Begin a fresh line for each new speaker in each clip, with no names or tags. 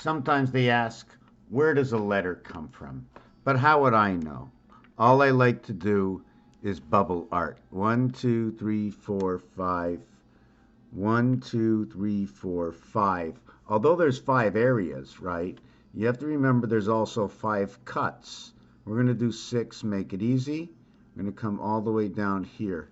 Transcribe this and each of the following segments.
Sometimes they ask, where does a letter come from? But how would I know? All I like to do is bubble art. 1, 2, 3, 4, 5. 1, 2, 3, 4, 5. Although there's 5 areas, right? You have to remember there's also 5 cuts. We're going to do 6, make it easy. I'm going to come all the way down here,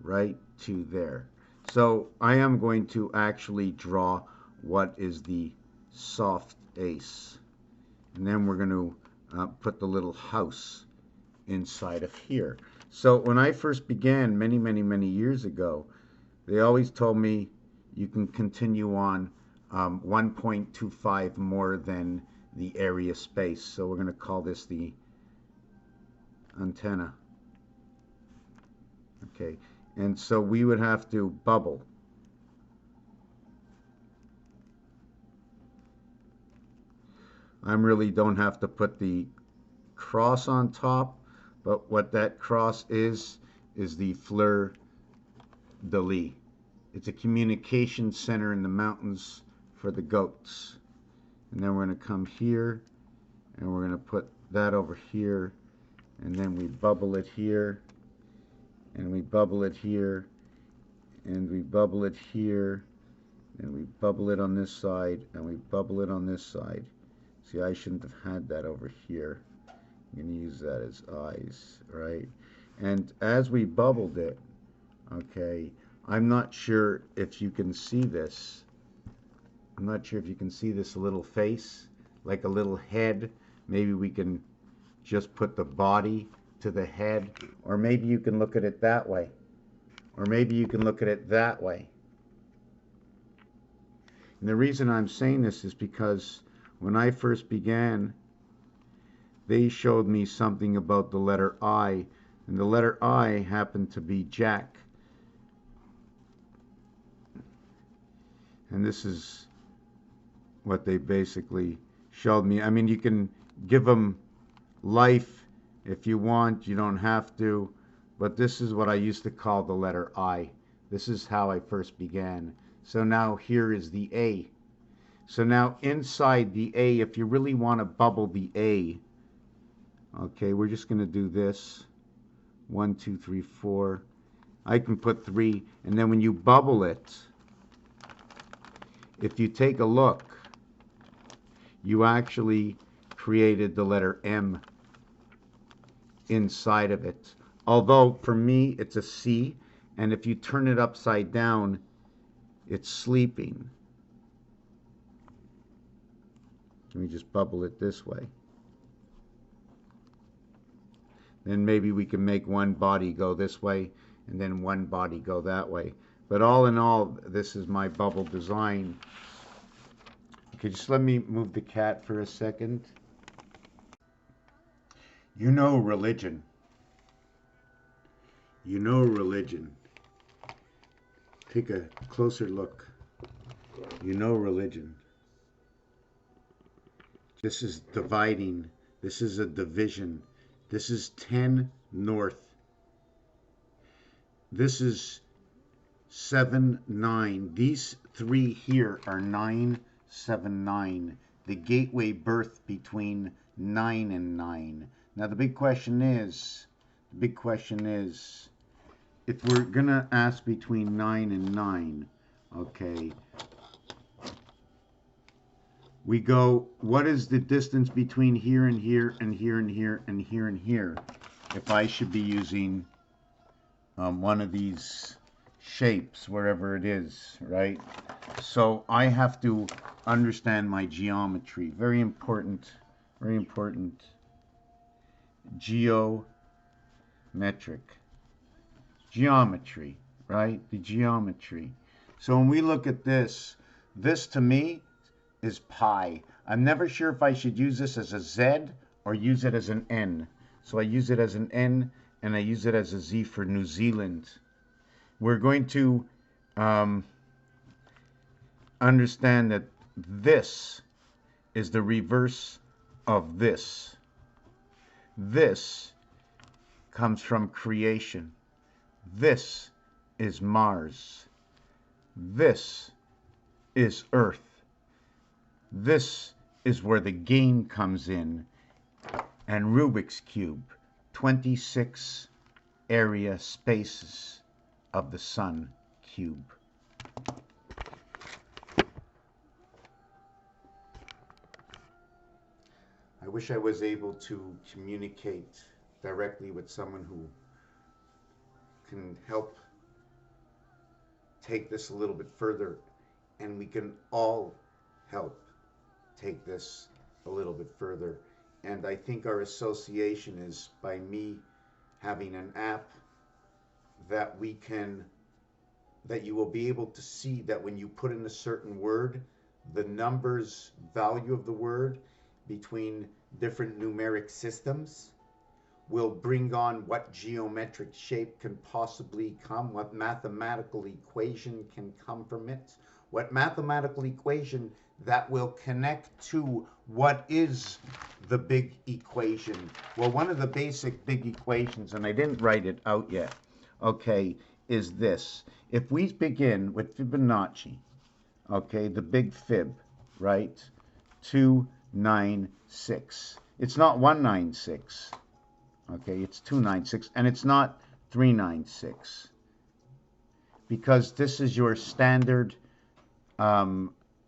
right to there. So I am going to actually draw what is the soft ace. And then we're going to put the little house inside of here. So when I first began many years ago, they always told me you can continue on 1.25 more than the area space. So we're going to call this the antenna. Okay, and so we would have to bubble. I really don't have to put the cross on top, but what that cross is the fleur-de-lis. It's a communication center in the mountains for the goats. And then we're going to come here, and we're going to put that over here, and then we bubble it here, and we bubble it here, and we bubble it here, and we bubble it on this side, and we bubble it on this side. See, I shouldn't have had that over here. I'm going to use that as eyes, right? And as we bubbled it, okay, I'm not sure if you can see this. I'm not sure if you can see this little face, like a little head. Maybe we can just put the body to the head, or maybe you can look at it that way, or maybe you can look at it that way. And the reason I'm saying this is because when I first began, they showed me something about the letter I, and the letter I happened to be Jack. And this is what they basically showed me. I mean, you can give them life if you want, you don't have to, but this is what I used to call the letter I. This is how I first began. So now here is the A. So now inside the A, if you really want to bubble the A, okay, we're just going to do this. 1, 2, 3, 4. I can put 3, and then when you bubble it, if you take a look, you actually created the letter M inside of it. Although for me it's a C, and if you turn it upside down, it's sleeping. Let me just bubble it this way. Then maybe we can make one body go this way and then one body go that way. But all in all, this is my bubble design. Okay, just let me move the cat for a second. You know religion. You know religion. Take a closer look. You know religion. This is dividing. This is a division. This is 10 north. This is 7, 9. These 3 here are 9, 7, 9. The gateway birth between 9 and 9. Now the big question is, if we're gonna ask between 9 and 9, okay, we go, what is the distance between here and here and here and here and here and here? If I should be using one of these shapes, wherever it is, right? So I have to understand my geometry. Very important, very important. Geometric. Geometry, right? The geometry. So when we look at this, this to me is pi. I'm never sure if I should use this as a Z or use it as an N. So I use it as an N and I use it as a Z for New Zealand. We're going to understand that this is the reverse of this. This comes from creation. This is Mars. This is Earth. This is where the game comes in, and Rubik's Cube, 26 area spaces of the Sun cube. I wish I was able to communicate directly with someone who can help take this a little bit further, and we can all help take this a little bit further. And I think our association is by me having an app that we can, that you will be able to see that when you put in a certain word, the numbers value of the word between different numeric systems will bring on what geometric shape can possibly come, what mathematical equation can come from it, what mathematical equation that will connect to what is the big equation. Well, one of the basic big equations, and I didn't write it out yet, okay, is this. If we begin with Fibonacci, okay, the big fib, right, 296. It's not 196. Okay, it's 296, and it's not 396, because this is your standard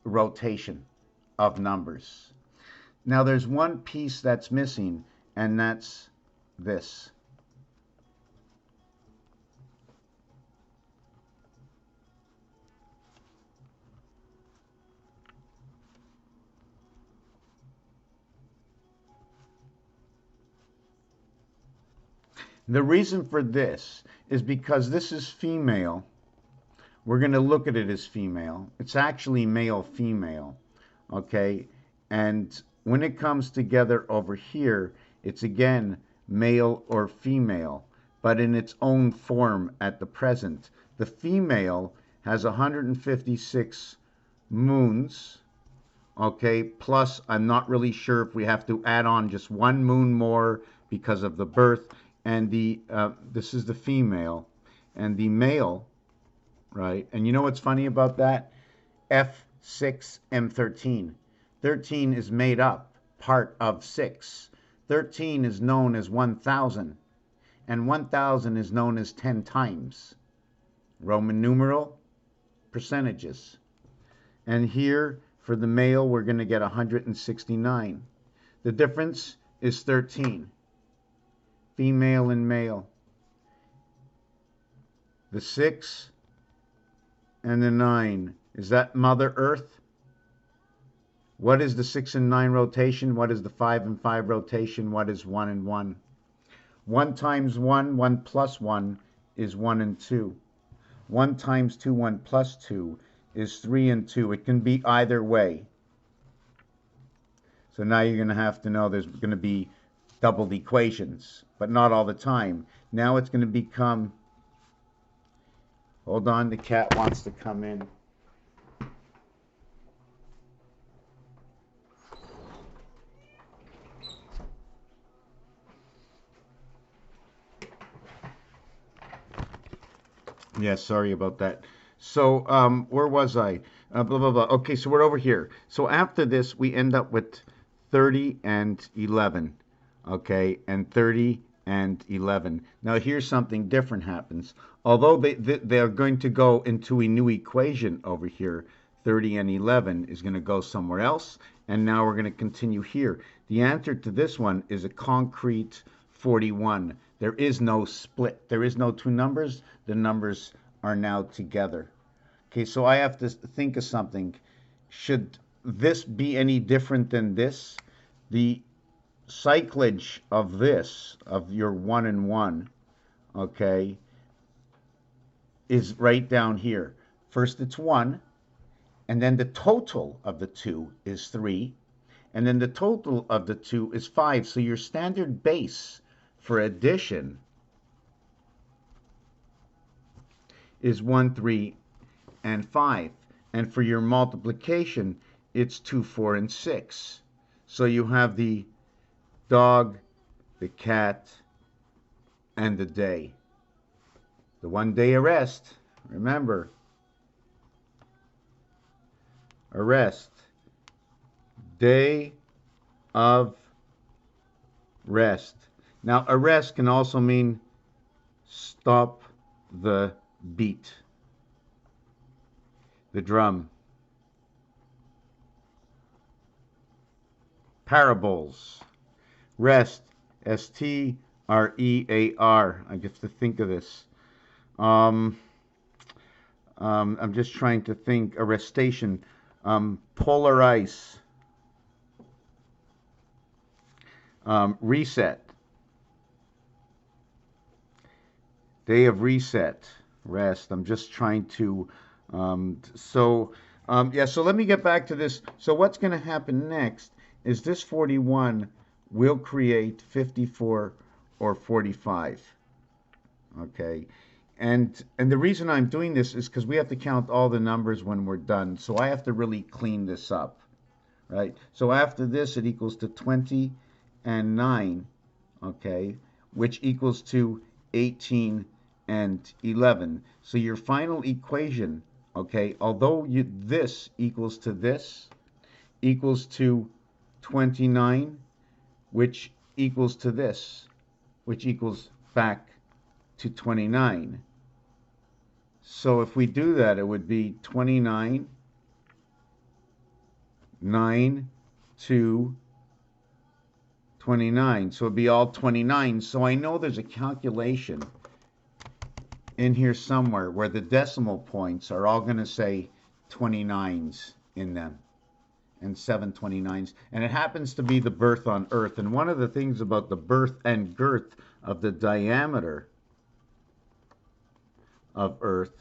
rotation of numbers. Now there's one piece that's missing, and that's this. The reason for this is because this is female. We're going to look at it as female. It's actually male-female, okay? And when it comes together over here, it's again male or female, but in its own form at the present. The female has 156 moons, okay? Plus, I'm not really sure if we have to add on just one moon more because of the birth. And the this is the female, and the male, right? And you know what's funny about that? F6M13. 13 is made up part of 6. 13 is known as 1,000, and 1,000 is known as 10 times. Roman numeral, percentages. And here for the male, we're going to get 169. The difference is 13. Female and male. The 6 and the 9. Is that Mother Earth? What is the 6 and 9 rotation? What is the 5 and 5 rotation? What is 1 and 1? 1 times 1, 1 plus 1 is 1 and 2. 1 times 2, 1 plus 2 is 3 and 2. It can be either way. So now you're going to have to know there's going to be doubled equations, but not all the time. Now it's going to become, hold on, the cat wants to come in. Yeah, sorry about that. So where was I? Blah, blah, blah. Okay, so we're over here. So after this, we end up with 30 and 11. Okay, and 30 and 11. Now here's something different happens. Although they're going to go into a new equation over here, 30 and 11 is going to go somewhere else, and now we're going to continue here. The answer to this one is a concrete 41. There is no split. There is no two numbers. The numbers are now together. Okay, so I have to think of something. Should this be any different than this? The cyclage of this, of your 1 and 1, okay, is right down here. First it's 1, and then the total of the 2 is 3, and then the total of the 2 is 5. So your standard base for addition is 1, 3, and 5. And for your multiplication, it's 2, 4, and 6. So you have the dog, the cat, and the day. The 1 day arrest, remember, arrest Day of rest. Now, arrest can also mean stop the beat, the drum. Parables. Rest. S-T-R-E-A-R. I have to think of this. I'm just trying to think. Arrestation. Polar ice. Reset. Day of reset. Rest. I'm just trying to. So let me get back to this. So what's going to happen next is this 41 will create 54 or 45. Okay. And the reason I'm doing this is because we have to count all the numbers when we're done. So I have to really clean this up. Right? So after this, it equals to 20 and 9. Okay. Which equals to 18 and 11. So your final equation, okay, although this equals to this, equals to 29, which equals to this, which equals back to 29. So if we do that, it would be 29, 9, 2, 29. So it would be all 29. So I know there's a calculation in here somewhere where the decimal points are all going to say 29s in them and 729s, and it happens to be the birth on Earth. And one of the things about the birth and girth of the diameter of Earth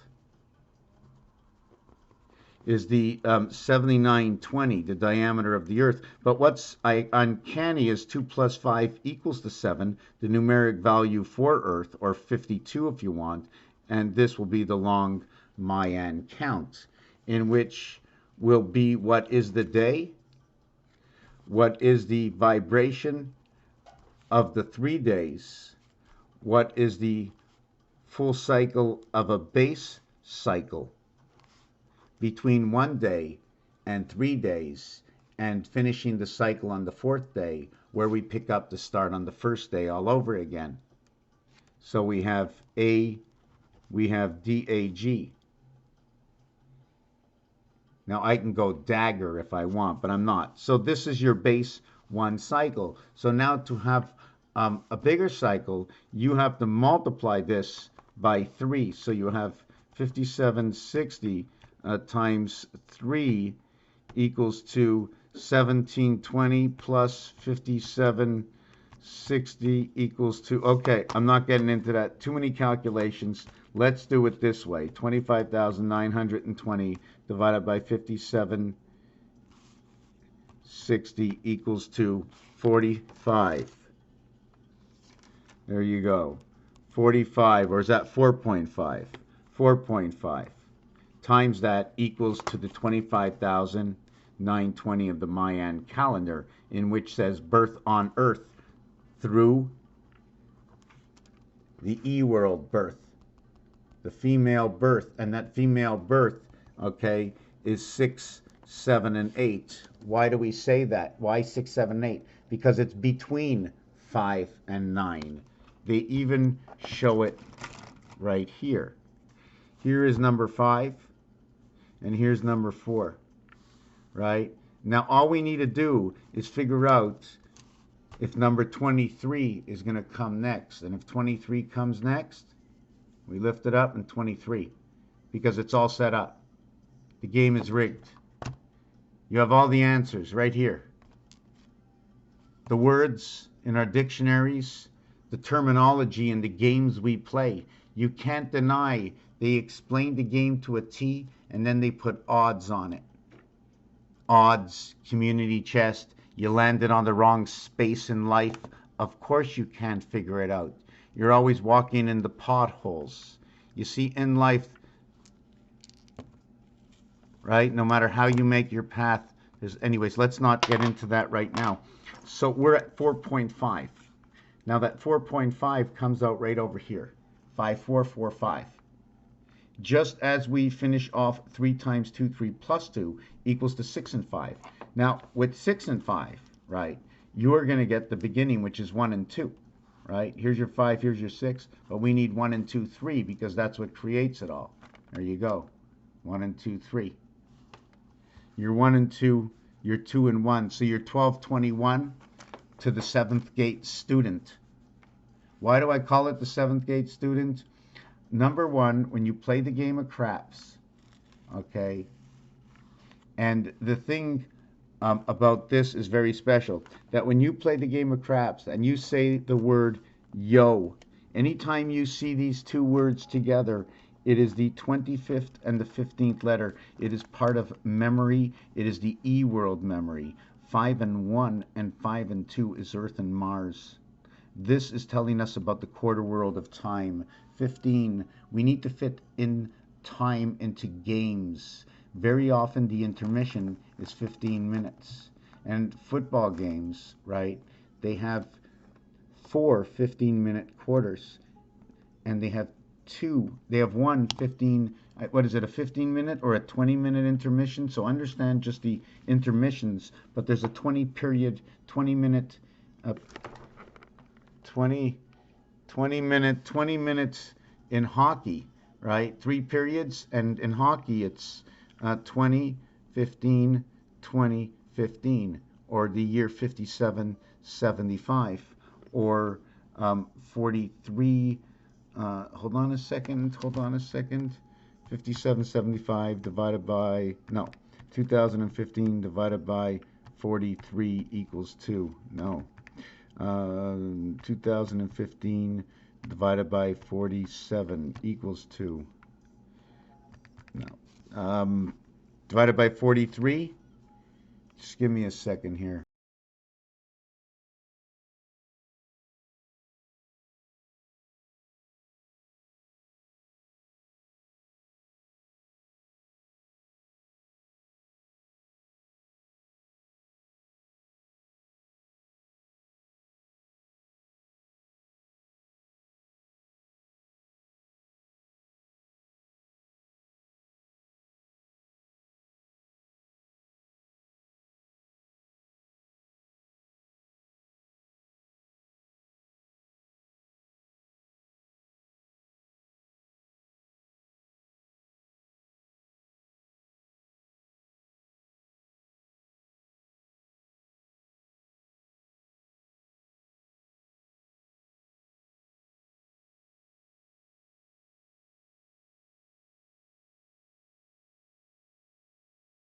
is the 7920, the diameter of the Earth. But what's uncanny is 2 plus 5 equals to 7, the numeric value for Earth, or 52 if you want, and this will be the long Mayan count, in which will be what is the day, what is the vibration of the 3 days, what is the full cycle of a base cycle between 1 day and 3 days, and finishing the cycle on the 4th day, where we pick up the start on the 1st day all over again. So we have DAG. Now I can go dagger if I want, but I'm not. So this is your base 1 cycle. So now to have a bigger cycle, you have to multiply this by 3. So you have 5760 times 3 equals to 1720 plus 5760 equals to, okay, I'm not getting into that. Too many calculations. Let's do it this way. 25,920 divided by 5760 equals to 45. There you go. 45, or is that 4.5? 4.5 times that equals to the 25,920 of the Mayan calendar, in which says birth on Earth through the E-world birth, the female birth. And that female birth, okay, is 6, 7, and 8. Why do we say that? Why 6, 7, 8? Because it's between 5 and 9. They even show it right here. Here is number 5, and here's number 4, right? Now all we need to do is figure out if number 23 is going to come next. And if 23 comes next, we lift it up, and 23, because it's all set up. The game is rigged. You have all the answers right here. The words in our dictionaries, the terminology in the games we play. You can't deny they explained the game to a T, and then they put odds on it. Odds, community chest, you landed on the wrong space in life. Of course you can't figure it out. You're always walking in the potholes. You see, in life, right, no matter how you make your path, anyways, let's not get into that right now. So we're at 4.5. Now that 4.5 comes out right over here. 5445. Just as we finish off 3 times 2, 3 plus 2 equals to 6 and 5. Now, with 6 and 5, right, you're going to get the beginning, which is 1 and 2, right? Here's your 5, here's your 6, but we need 1 and 2, 3, because that's what creates it all. There you go. 1 and 2, 3. You're 1 and 2, you're 2 and 1. So you're 1221 to the 7th gate student. Why do I call it the 7th gate student? Number one, when you play the game of craps, okay, and the thing about this is very special, that when you play the game of craps and you say the word yo, anytime you see these two words together, it is the 25th and the 15th letter. It is part of memory. It is the E-world memory. 5 and 1 and 5 and 2 is Earth and Mars. This is telling us about the quarter world of time. 15, we need to fit in time into games. Very often the intermission is 15 minutes. And football games, right, they have 4 15-minute quarters. And they have one 15, what is it, a 15-minute or a 20-minute intermission? So understand just the intermissions, but there's a 20-period, 20-minute, 20 minutes in hockey, right? 3 periods, and in hockey it's 20, 15, 20, 15, or the year 57, 75, or 43, hold on a second, 57, 75 divided by, no, 2015 divided by 43 equals 2, no. 2015 divided by 47 equals 2. No. Divided by 43. Just give me a second here.